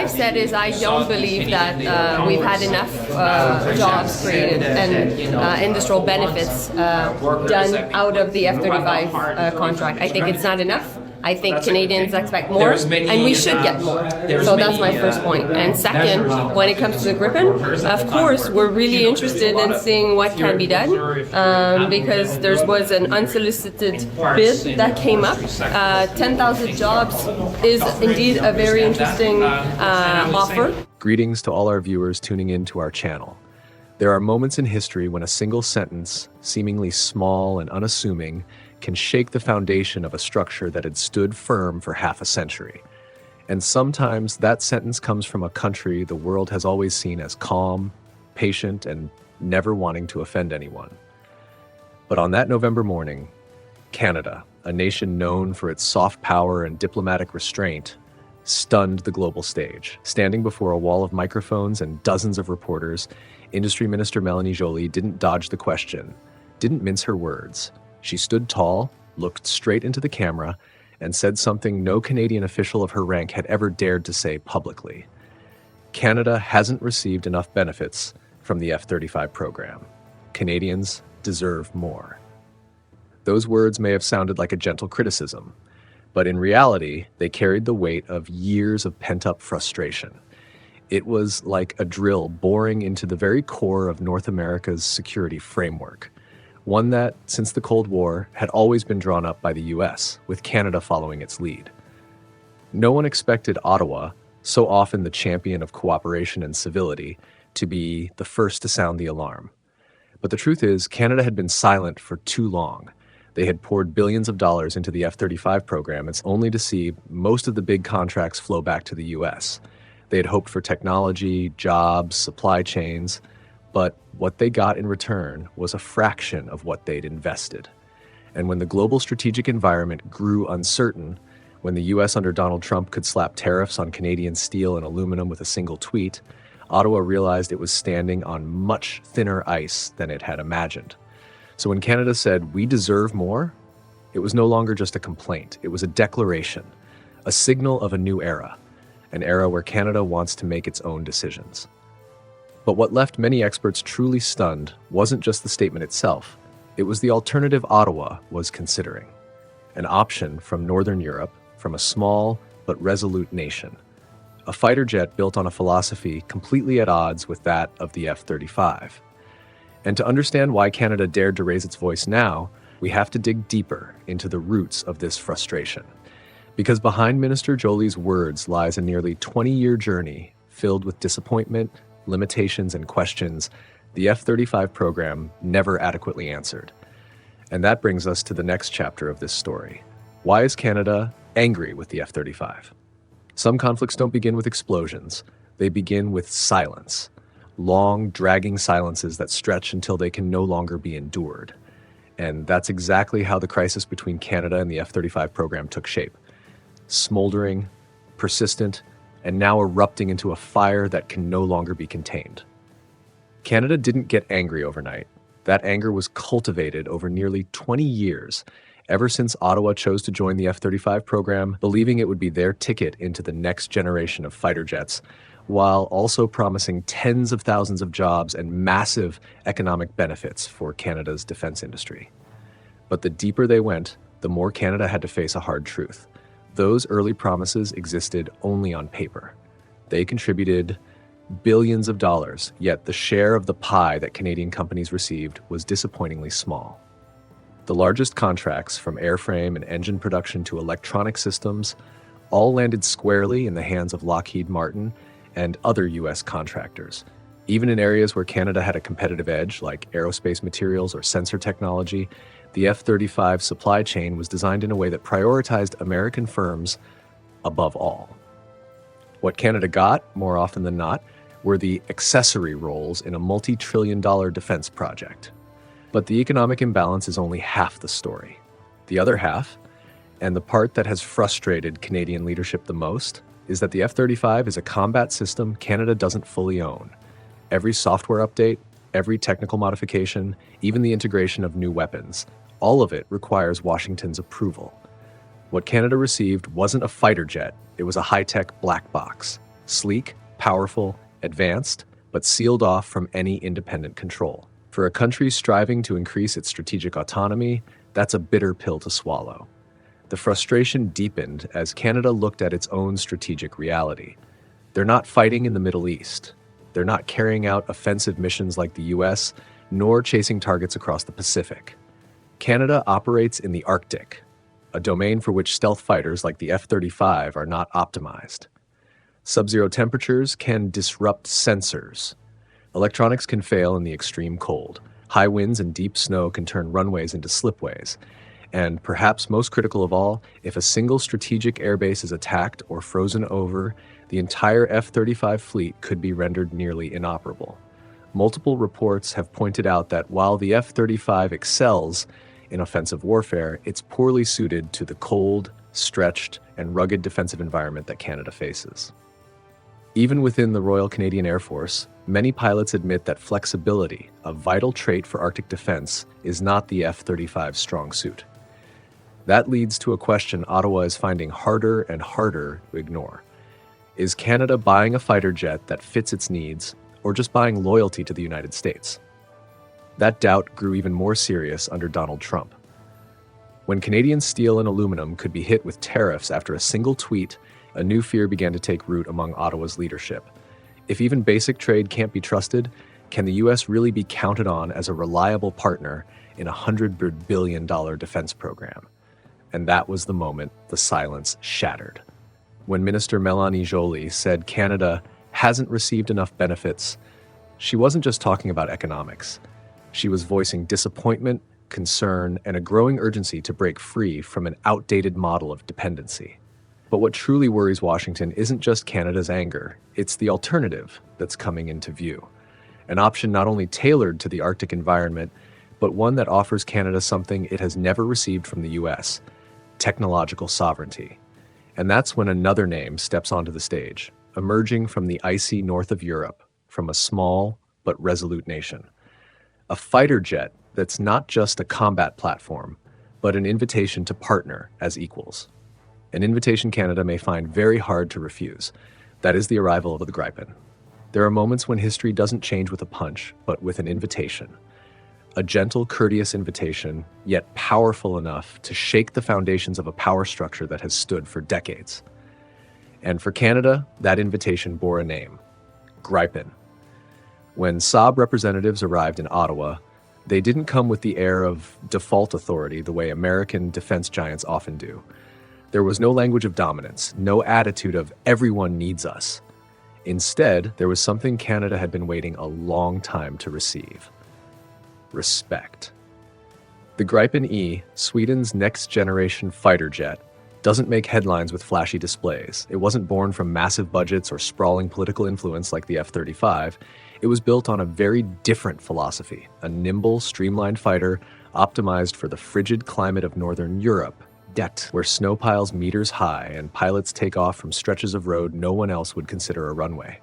I've said is I don't believe that we've had enough jobs created and industrial benefits done out of the F-35 contract. I think it's not enough. I think Canadians expect more, and we should get more. So that's my first point. And second, when it comes to the Gripen, of course, we're really interested in seeing what can be done, because there was an unsolicited bid that came up. 10,000 jobs is indeed a very interesting offer. Greetings to all our viewers tuning in to our channel. There are moments in history when a single sentence, seemingly small and unassuming, can shake the foundation of a structure that had stood firm for half a century. And sometimes that sentence comes from a country the world has always seen as calm, patient, and never wanting to offend anyone. But on that November morning, Canada, a nation known for its soft power and diplomatic restraint, stunned the global stage. Standing before a wall of microphones and dozens of reporters, Industry Minister Mélanie Joly didn't dodge the question, didn't mince her words. She stood tall, looked straight into the camera, and said something no Canadian official of her rank had ever dared to say publicly. Canada hasn't received enough benefits from the F-35 program. Canadians deserve more. Those words may have sounded like a gentle criticism, but in reality, they carried the weight of years of pent-up frustration. It was like a drill boring into the very core of North America's security framework. One that, since the Cold War, had always been drawn up by the US, with Canada following its lead. No one expected Ottawa, so often the champion of cooperation and civility, to be the first to sound the alarm. But the truth is, Canada had been silent for too long. They had poured billions of dollars into the F-35 program, it's only to see most of the big contracts flow back to the US. They had hoped for technology, jobs, supply chains, but what they got in return was a fraction of what they'd invested. And when the global strategic environment grew uncertain, when the US under Donald Trump could slap tariffs on Canadian steel and aluminum with a single tweet, Ottawa realized it was standing on much thinner ice than it had imagined. So when Canada said, "We deserve more," it was no longer just a complaint. It was a declaration, a signal of a new era, an era where Canada wants to make its own decisions. But what left many experts truly stunned wasn't just the statement itself. It was the alternative Ottawa was considering. An option from Northern Europe, from a small but resolute nation. A fighter jet built on a philosophy completely at odds with that of the F-35. And to understand why Canada dared to raise its voice now, we have to dig deeper into the roots of this frustration. Because behind Minister Joly's words lies a nearly 20-year journey filled with disappointment, limitations, and questions the F-35 program never adequately answered. And that brings us to the next chapter of this story. Why is Canada angry with the F-35? Some conflicts don't begin with explosions. They begin with silence. Long, dragging silences that stretch until they can no longer be endured. And that's exactly how the crisis between Canada and the F-35 program took shape. Smoldering, persistent, and now erupting into a fire that can no longer be contained. Canada didn't get angry overnight. That anger was cultivated over nearly 20 years, ever since Ottawa chose to join the F-35 program, believing it would be their ticket into the next generation of fighter jets, while also promising tens of thousands of jobs and massive economic benefits for Canada's defense industry. But the deeper they went, the more Canada had to face a hard truth. Those early promises existed only on paper. They contributed billions of dollars, yet the share of the pie that Canadian companies received was disappointingly small. The largest contracts, from airframe and engine production to electronic systems, all landed squarely in the hands of Lockheed Martin and other US contractors. Even in areas where Canada had a competitive edge, like aerospace materials or sensor technology, the F-35 supply chain was designed in a way that prioritized American firms above all. What Canada got, more often than not, were the accessory roles in a multi-trillion-dollar defense project. But the economic imbalance is only half the story. The other half, and the part that has frustrated Canadian leadership the most, is that the F-35 is a combat system Canada doesn't fully own. Every software update, every technical modification, even the integration of new weapons, all of it requires Washington's approval. What Canada received wasn't a fighter jet, it was a high-tech black box. sleek, powerful, advanced, but sealed off from any independent control. For a country striving to increase its strategic autonomy, that's a bitter pill to swallow. The frustration deepened as Canada looked at its own strategic reality. They're not fighting in the Middle East. They're not carrying out offensive missions like the US, nor chasing targets across the Pacific. Canada operates in the Arctic, a domain for which stealth fighters like the F-35 are not optimized. Sub-zero temperatures can disrupt sensors. Electronics can fail in the extreme cold. High winds and deep snow can turn runways into slipways. And perhaps most critical of all, if a single strategic airbase is attacked or frozen over, the entire F-35 fleet could be rendered nearly inoperable. Multiple reports have pointed out that while the F-35 excels in offensive warfare, it's poorly suited to the cold, stretched, and rugged defensive environment that Canada faces. Even within the Royal Canadian Air Force, many pilots admit that flexibility, a vital trait for Arctic defense, is not the F-35's strong suit. That leads to a question Ottawa is finding harder and harder to ignore. Is Canada buying a fighter jet that fits its needs, or just buying loyalty to the United States? That doubt grew even more serious under Donald Trump. When Canadian steel and aluminum could be hit with tariffs after a single tweet, a new fear began to take root among Ottawa's leadership. If even basic trade can't be trusted, can the U.S. really be counted on as a reliable partner in a $100 billion defense program? And that was the moment the silence shattered. When Minister Mélanie Joly said Canada hasn't received enough benefits, she wasn't just talking about economics. She was voicing disappointment, concern, and a growing urgency to break free from an outdated model of dependency. But what truly worries Washington isn't just Canada's anger, it's the alternative that's coming into view. An option not only tailored to the Arctic environment, but one that offers Canada something it has never received from the US: technological sovereignty. And that's when another name steps onto the stage, emerging from the icy north of Europe, from a small but resolute nation. A fighter jet that's not just a combat platform, but an invitation to partner as equals. An invitation Canada may find very hard to refuse. That is the arrival of the Gripen. There are moments when history doesn't change with a punch, but with an invitation. A gentle, courteous invitation, yet powerful enough to shake the foundations of a power structure that has stood for decades. And for Canada, that invitation bore a name: Gripen. When Saab representatives arrived in Ottawa, they didn't come with the air of default authority the way American defense giants often do. There was no language of dominance, no attitude of everyone needs us. Instead, there was something Canada had been waiting a long time to receive: respect. The Gripen E, Sweden's next-generation fighter jet, doesn't make headlines with flashy displays. It wasn't born from massive budgets or sprawling political influence like the F-35. It was built on a very different philosophy: a nimble, streamlined fighter optimized for the frigid climate of Northern Europe, where snow piles meters high and pilots take off from stretches of road no one else would consider a runway.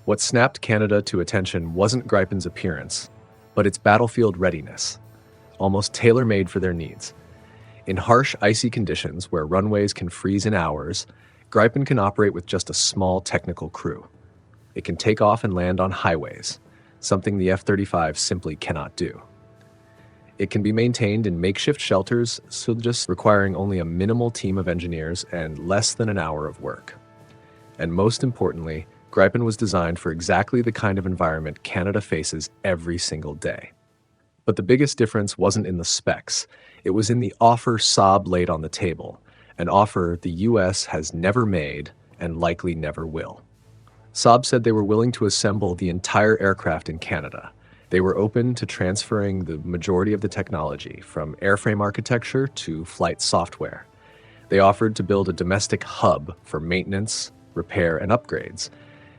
What snapped Canada to attention wasn't Gripen's appearance, but its battlefield readiness, almost tailor-made for their needs. In harsh, icy conditions where runways can freeze in hours, Gripen can operate with just a small technical crew. It can take off and land on highways, something the F-35 simply cannot do. It can be maintained in makeshift shelters, so just requiring only a minimal team of engineers and less than an hour of work. And most importantly, Gripen was designed for exactly the kind of environment Canada faces every single day. But the biggest difference wasn't in the specs. It was in the offer Saab laid on the table, an offer the US has never made and likely never will. Saab said they were willing to assemble the entire aircraft in Canada. They were open to transferring the majority of the technology, from airframe architecture to flight software. They offered to build a domestic hub for maintenance, repair, and upgrades,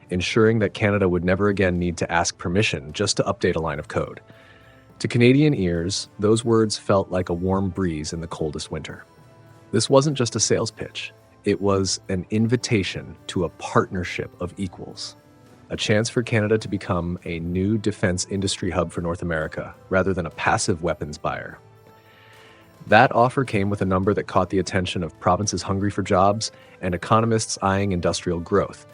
ensuring that Canada would never again need to ask permission just to update a line of code. To Canadian ears, those words felt like a warm breeze in the coldest winter. This wasn't just a sales pitch. It was an invitation to a partnership of equals. A chance for Canada to become a new defense industry hub for North America, rather than a passive weapons buyer. That offer came with a number that caught the attention of provinces hungry for jobs and economists eyeing industrial growth: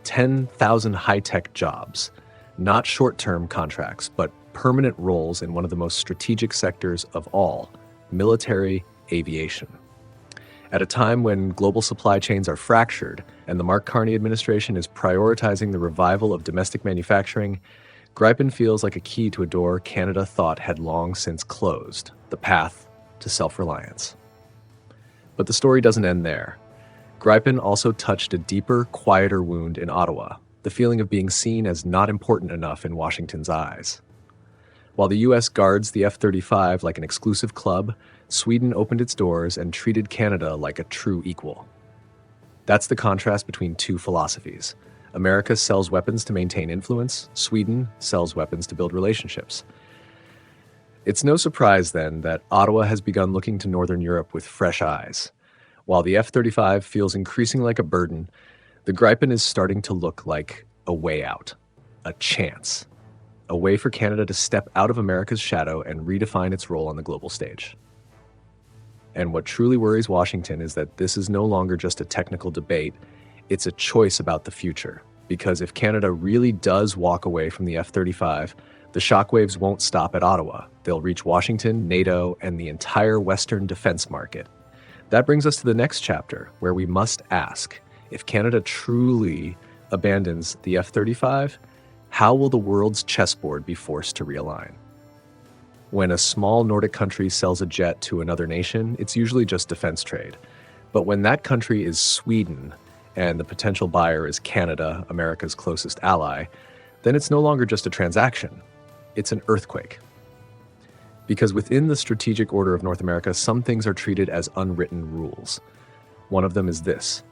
10,000 high-tech jobs, not short-term contracts, but permanent roles in one of the most strategic sectors of all, military aviation. At a time when global supply chains are fractured and the Mark Carney administration is prioritizing the revival of domestic manufacturing, Gripen feels like a key to a door Canada thought had long since closed, the path to self-reliance. But the story doesn't end there. Gripen also touched a deeper, quieter wound in Ottawa, the feeling of being seen as not important enough in Washington's eyes. While the U.S. guards the F-35 like an exclusive club, Sweden opened its doors and treated Canada like a true equal. That's the contrast between two philosophies. America sells weapons to maintain influence, Sweden sells weapons to build relationships. It's no surprise, then, that Ottawa has begun looking to Northern Europe with fresh eyes. While the F-35 feels increasingly like a burden, the Gripen is starting to look like a way out, a chance, a way for Canada to step out of America's shadow and redefine its role on the global stage. And what truly worries Washington is that this is no longer just a technical debate, it's a choice about the future. Because if Canada really does walk away from the F-35, the shockwaves won't stop at Ottawa. They'll reach Washington, NATO, and the entire Western defense market. That brings us to the next chapter, where we must ask, if Canada truly abandons the F-35, how will the world's chessboard be forced to realign? When a small Nordic country sells a jet to another nation, it's usually just defense trade. But when that country is Sweden, and the potential buyer is Canada, America's closest ally, then it's no longer just a transaction. It's an earthquake. Because within the strategic order of North America, some things are treated as unwritten rules. One of them is this: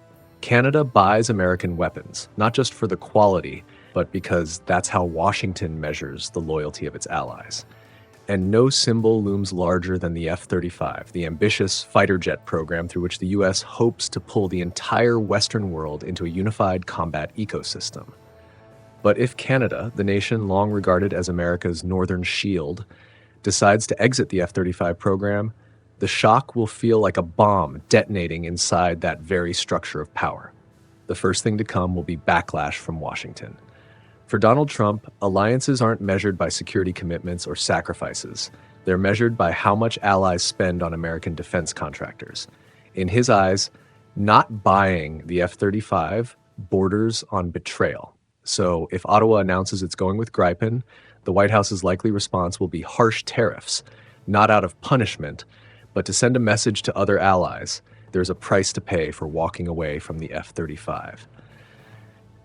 Canada buys American weapons, not just for the quality, but because that's how Washington measures the loyalty of its allies. And no symbol looms larger than the F-35, the ambitious fighter jet program through which the U.S. hopes to pull the entire Western world into a unified combat ecosystem. But if Canada, the nation long regarded as America's northern shield, decides to exit the F-35 program, the shock will feel like a bomb detonating inside that very structure of power. The first thing to come will be backlash from Washington. For Donald Trump, alliances aren't measured by security commitments or sacrifices. They're measured by how much allies spend on American defense contractors. In his eyes, not buying the F-35 borders on betrayal. So if Ottawa announces it's going with Gripen, the White House's likely response will be harsh tariffs, not out of punishment, but to send a message to other allies. There's a price to pay for walking away from the F-35.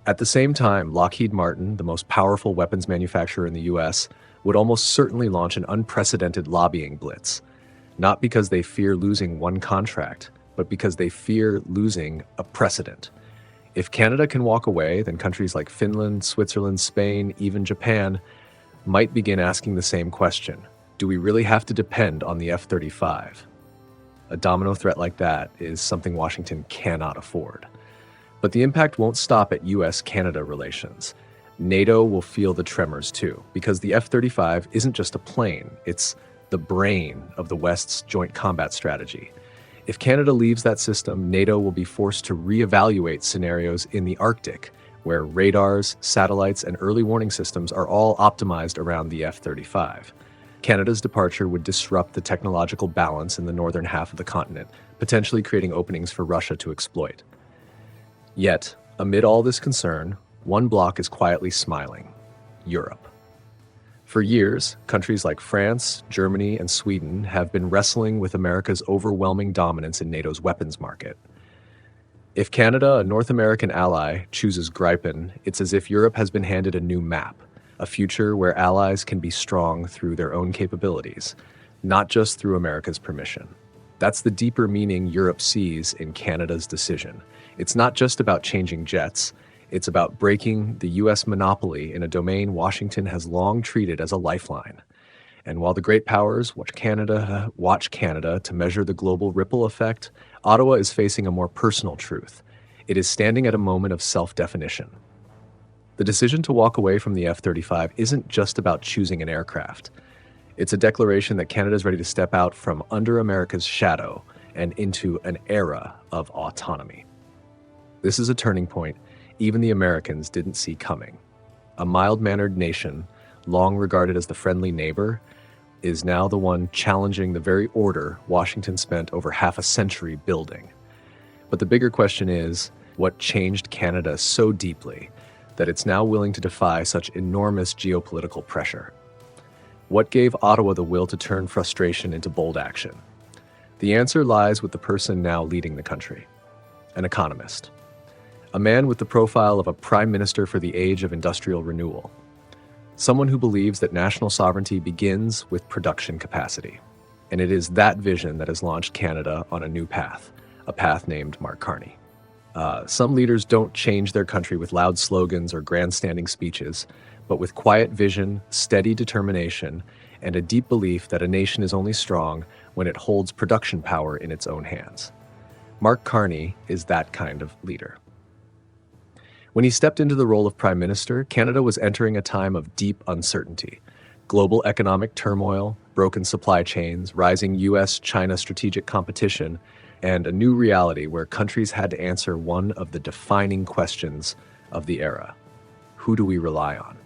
At the same time, Lockheed Martin, the most powerful weapons manufacturer in the U.S., would almost certainly launch an unprecedented lobbying blitz, not because they fear losing one contract, but because they fear losing a precedent. If Canada can walk away, then countries like Finland, Switzerland, Spain, even Japan might begin asking the same question: do we really have to depend on the F-35? A domino threat like that is something Washington cannot afford. But the impact won't stop at U.S.-Canada relations. NATO will feel the tremors too, because the F-35 isn't just a plane, it's the brain of the West's joint combat strategy. If Canada leaves that system, NATO will be forced to reevaluate scenarios in the Arctic, where radars, satellites, and early warning systems are all optimized around the F-35. Canada's departure would disrupt the technological balance in the northern half of the continent, potentially creating openings for Russia to exploit. Yet, amid all this concern, one bloc is quietly smiling: Europe. For years, countries like France, Germany, and Sweden have been wrestling with America's overwhelming dominance in NATO's weapons market. If Canada, a North American ally, chooses Gripen, it's as if Europe has been handed a new map, a future where allies can be strong through their own capabilities, not just through America's permission. That's the deeper meaning Europe sees in Canada's decision. It's not just about changing jets, it's about breaking the U.S. monopoly in a domain Washington has long treated as a lifeline. And while the great powers watch Canada to measure the global ripple effect, Ottawa is facing a more personal truth. It is standing at a moment of self-definition. The decision to walk away from the F-35 isn't just about choosing an aircraft. It's a declaration that Canada is ready to step out from under America's shadow and into an era of autonomy. This is a turning point, even the Americans didn't see coming. A mild-mannered nation, long regarded as the friendly neighbor, is now the one challenging the very order Washington spent over half a century building. But the bigger question is, what changed Canada so deeply that it's now willing to defy such enormous geopolitical pressure? What gave Ottawa the will to turn frustration into bold action? The answer lies with the person now leading the country, an economist. A man with the profile of a prime minister for the age of industrial renewal. Someone who believes that national sovereignty begins with production capacity. And it is that vision that has launched Canada on a new path, a path named Mark Carney. Some leaders don't change their country with loud slogans or grandstanding speeches, but with quiet vision, steady determination, and a deep belief that a nation is only strong when it holds production power in its own hands. Mark Carney is that kind of leader. When he stepped into the role of Prime Minister, Canada was entering a time of deep uncertainty. Global economic turmoil, broken supply chains, rising US-China strategic competition, and a new reality where countries had to answer one of the defining questions of the era. Who do we rely on?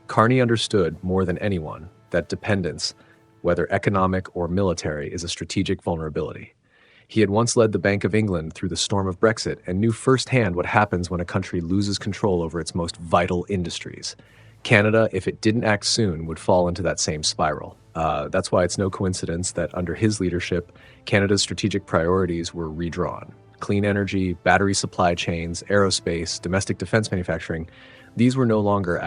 Carney understood more than anyone that dependence, whether economic or military, is a strategic vulnerability. He had once led the Bank of England through the storm of Brexit and knew firsthand what happens when a country loses control over its most vital industries. Canada, if it didn't act soon, would fall into that same spiral. That's why it's no coincidence that under his leadership, Canada's strategic priorities were redrawn. Clean energy, battery supply chains, aerospace, domestic defense manufacturing, these were no longer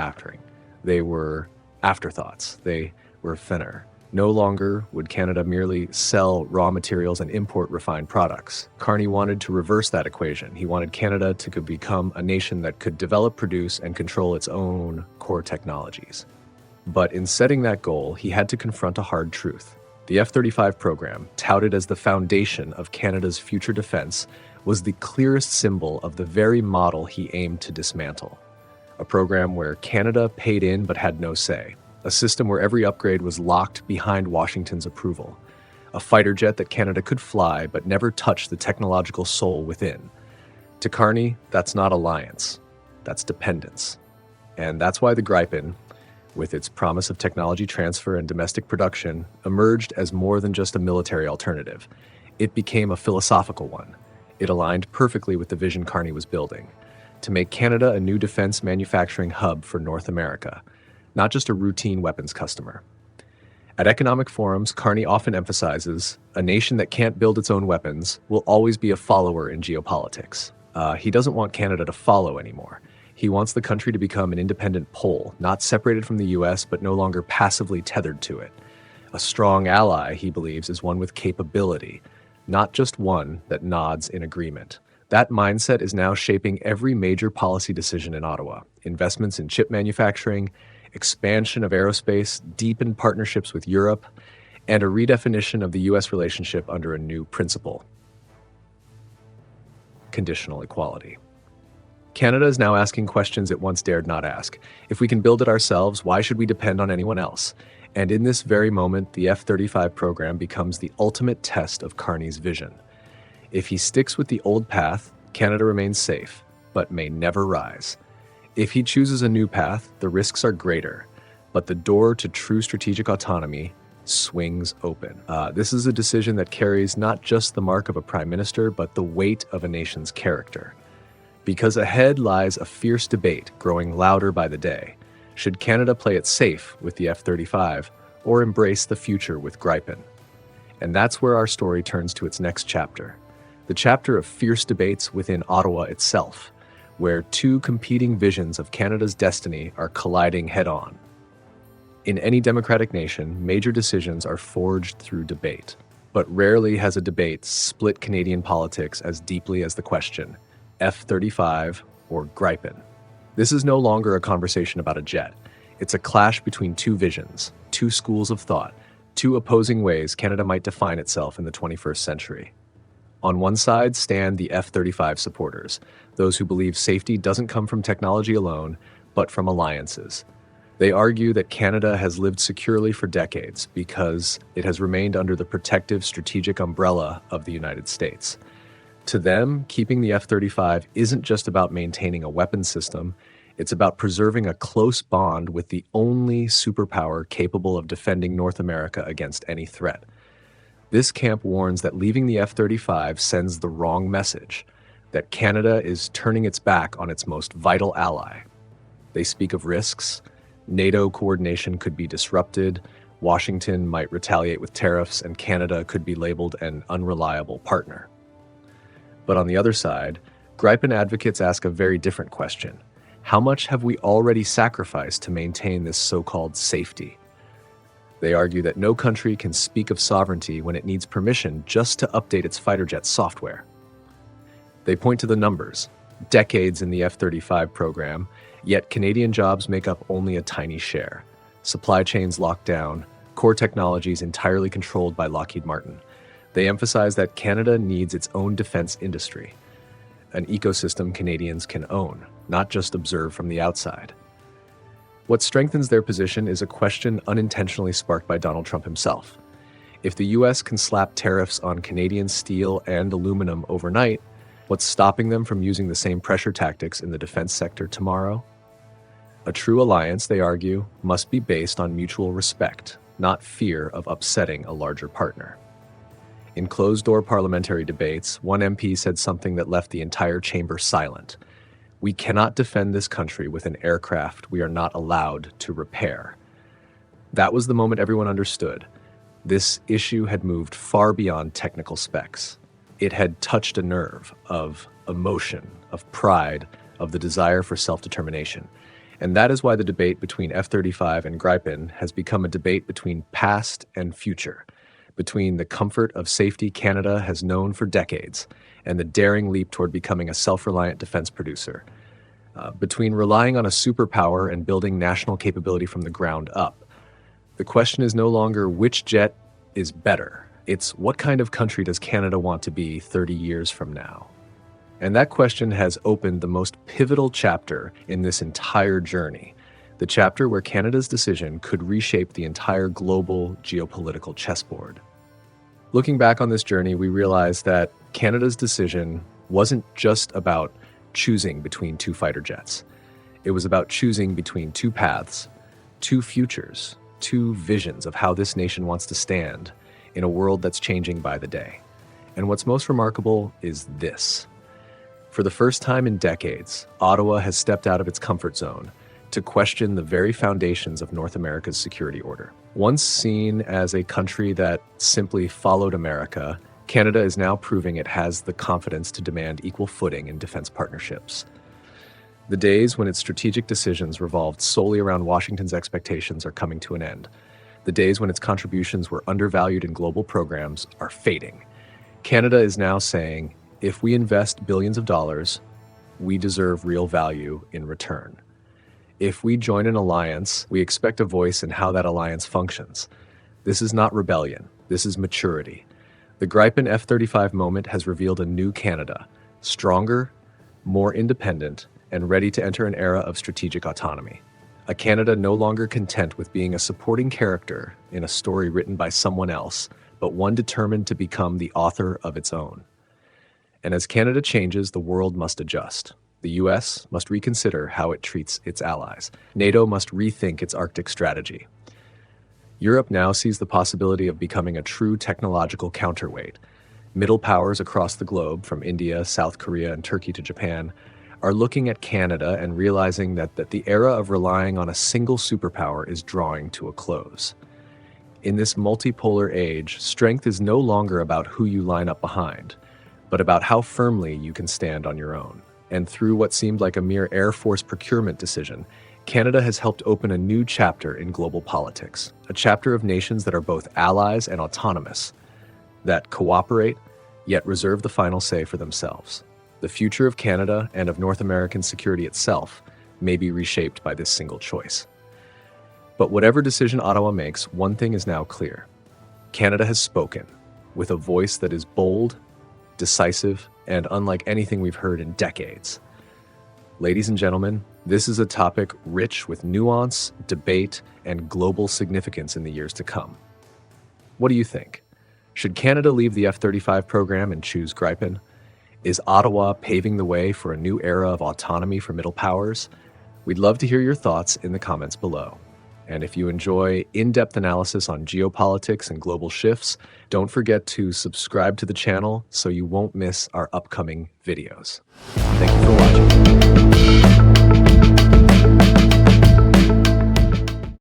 they were afterthoughts. They were thinner. No longer would Canada merely sell raw materials and import refined products. Carney wanted to reverse that equation. He wanted Canada to become a nation that could develop, produce, and control its own core technologies. But in setting that goal, he had to confront a hard truth. The F-35 program, touted as the foundation of Canada's future defense, was the clearest symbol of the very model he aimed to dismantle. A program where Canada paid in but had no say. A system where every upgrade was locked behind Washington's approval. A fighter jet that Canada could fly but never touch the technological soul within. To Carney, that's not alliance, that's dependence. And that's why the Gripen, with its promise of technology transfer and domestic production, emerged as more than just a military alternative. It became a philosophical one. It aligned perfectly with the vision Carney was building, to make Canada a new defense manufacturing hub for North America, not just a routine weapons customer. At economic forums, Carney often emphasizes, a nation that can't build its own weapons will always be a follower in geopolitics. He doesn't want Canada to follow anymore. He wants the country to become an independent pole, not separated from the US, but no longer passively tethered to it. A strong ally, he believes, is one with capability, not just one that nods in agreement. That mindset is now shaping every major policy decision in Ottawa. Investments in chip manufacturing, expansion of aerospace, deepened partnerships with Europe, and a redefinition of the US relationship under a new principle: conditional equality. Canada is now asking questions it once dared not ask. If we can build it ourselves, why should we depend on anyone else? And in this very moment, the F-35 program becomes the ultimate test of Carney's vision. If he sticks with the old path, Canada remains safe, but may never rise. If he chooses a new path, the risks are greater, but the door to true strategic autonomy swings open. This is a decision that carries not just the mark of a prime minister, but the weight of a nation's character. Because ahead lies a fierce debate growing louder by the day. Should Canada play it safe with the F-35 or embrace the future with Gripen? And that's where our story turns to its next chapter. The chapter of fierce debates within Ottawa itself, where two competing visions of Canada's destiny are colliding head-on. In any democratic nation, major decisions are forged through debate, but rarely has a debate split Canadian politics as deeply as the question, F-35 or Gripen. This is no longer a conversation about a jet. It's a clash between two visions, two schools of thought, two opposing ways Canada might define itself in the 21st century. On one side stand the F-35 supporters, those who believe safety doesn't come from technology alone, but from alliances. They argue that Canada has lived securely for decades because it has remained under the protective strategic umbrella of the United States. To them, keeping the F-35 isn't just about maintaining a weapons system, it's about preserving a close bond with the only superpower capable of defending North America against any threat. This camp warns that leaving the F-35 sends the wrong message, that Canada is turning its back on its most vital ally. They speak of risks. NATO coordination could be disrupted, Washington might retaliate with tariffs, and Canada could be labeled an unreliable partner. But on the other side, Gripen advocates ask a very different question. How much have we already sacrificed to maintain this so-called safety? They argue that no country can speak of sovereignty when it needs permission just to update its fighter jet software. They point to the numbers, decades in the F-35 program, yet Canadian jobs make up only a tiny share. Supply chains locked down, core technologies entirely controlled by Lockheed Martin. They emphasize that Canada needs its own defense industry, an ecosystem Canadians can own, not just observe from the outside. What strengthens their position is a question unintentionally sparked by Donald Trump himself. If the US can slap tariffs on Canadian steel and aluminum overnight, what's stopping them from using the same pressure tactics in the defense sector tomorrow? A true alliance, they argue, must be based on mutual respect, not fear of upsetting a larger partner. In closed-door parliamentary debates, one MP said something that left the entire chamber silent. We cannot defend this country with an aircraft we are not allowed to repair. That was the moment everyone understood. This issue had moved far beyond technical specs. It had touched a nerve of emotion, of pride, of the desire for self-determination. And that is why the debate between F-35 and Gripen has become a debate between past and future, between the comfort of safety Canada has known for decades and the daring leap toward becoming a self-reliant defense producer, between relying on a superpower and building national capability from the ground up. The question is no longer which jet is better. It's what kind of country does Canada want to be 30 years from now? And that question has opened the most pivotal chapter in this entire journey, the chapter where Canada's decision could reshape the entire global geopolitical chessboard. Looking back on this journey, we realized that Canada's decision wasn't just about choosing between two fighter jets. It was about choosing between two paths, two futures, two visions of how this nation wants to stand in a world that's changing by the day. And what's most remarkable is this. For the first time in decades, Ottawa has stepped out of its comfort zone to question the very foundations of North America's security order. Once seen as a country that simply followed America, Canada is now proving it has the confidence to demand equal footing in defense partnerships. The days when its strategic decisions revolved solely around Washington's expectations are coming to an end. The days when its contributions were undervalued in global programs are fading. Canada is now saying, if we invest billions of dollars, we deserve real value in return. If we join an alliance, we expect a voice in how that alliance functions. This is not rebellion. This is maturity. The Gripen F-35 moment has revealed a new Canada, stronger, more independent, and ready to enter an era of strategic autonomy. A Canada no longer content with being a supporting character in a story written by someone else, but one determined to become the author of its own. And as Canada changes, the world must adjust. The US must reconsider how it treats its allies. NATO must rethink its Arctic strategy. Europe now sees the possibility of becoming a true technological counterweight. Middle powers across the globe, from India, South Korea, and Turkey to Japan, are looking at Canada and realizing that the era of relying on a single superpower is drawing to a close. In this multipolar age, strength is no longer about who you line up behind, but about how firmly you can stand on your own. And through what seemed like a mere Air Force procurement decision, Canada has helped open a new chapter in global politics, a chapter of nations that are both allies and autonomous, that cooperate, yet reserve the final say for themselves. The future of Canada and of North American security itself may be reshaped by this single choice. But whatever decision Ottawa makes, one thing is now clear. Canada has spoken, with a voice that is bold, decisive, and unlike anything we've heard in decades. Ladies and gentlemen, this is a topic rich with nuance, debate, and global significance in the years to come. What do you think? Should Canada leave the F-35 program and choose Gripen? Is Ottawa paving the way for a new era of autonomy for middle powers? We'd love to hear your thoughts in the comments below. And if you enjoy in-depth analysis on geopolitics and global shifts, don't forget to subscribe to the channel so you won't miss our upcoming videos. Thank you for watching.